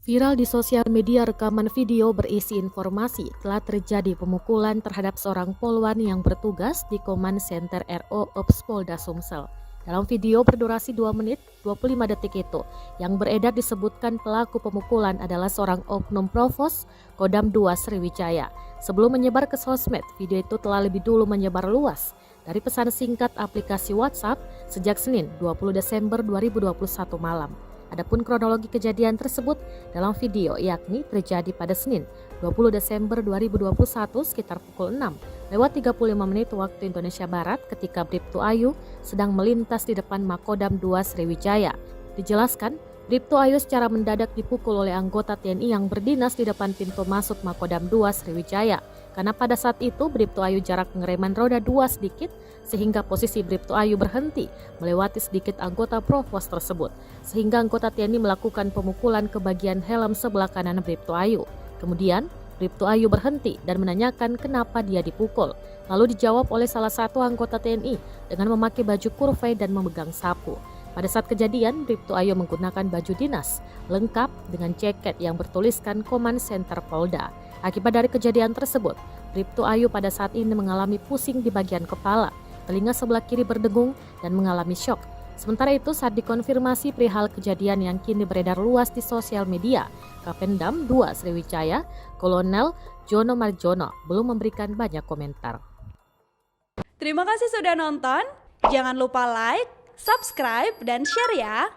Viral di sosial media rekaman video berisi informasi telah terjadi pemukulan terhadap seorang polwan yang bertugas di Command Center RO Ops Polda Sumsel. Dalam video berdurasi 2 menit 25 detik itu, yang beredar disebutkan pelaku pemukulan adalah seorang oknum provos Kodam 2 Sriwijaya. Sebelum menyebar ke sosmed, video itu telah lebih dulu menyebar luas dari pesan singkat aplikasi WhatsApp sejak Senin 20 Desember 2021 malam. Adapun kronologi kejadian tersebut dalam video yakni terjadi pada Senin 20 Desember 2021 sekitar pukul 6:35 waktu Indonesia Barat ketika Bribtu Ayu sedang melintas di depan Makodam 2 Sriwijaya. Dijelaskan, Bribtu Ayu secara mendadak dipukul oleh anggota TNI yang berdinas di depan pintu masuk Makodam 2 Sriwijaya. Karena pada saat itu Bribtu Ayu jarak pengereman roda 2 sedikit sehingga posisi Bribtu Ayu berhenti melewati sedikit anggota provos tersebut. Sehingga anggota TNI melakukan pemukulan ke bagian helm sebelah kanan Bribtu Ayu. Kemudian Bribtu Ayu berhenti dan menanyakan kenapa dia dipukul. Lalu dijawab oleh salah satu anggota TNI dengan memakai baju kurvey dan memegang sapu. Pada saat kejadian, Bribtu Ayu menggunakan baju dinas lengkap dengan jaket yang bertuliskan Command Center Polda. Akibat dari kejadian tersebut, Bribtu Ayu pada saat ini mengalami pusing di bagian kepala, telinga sebelah kiri berdengung dan mengalami syok. Sementara itu saat dikonfirmasi perihal kejadian yang kini beredar luas di sosial media, Kapendam 2 Sriwijaya, Kolonel Jono Marjono belum memberikan banyak komentar. Terima kasih sudah nonton, jangan lupa like, subscribe, dan share ya.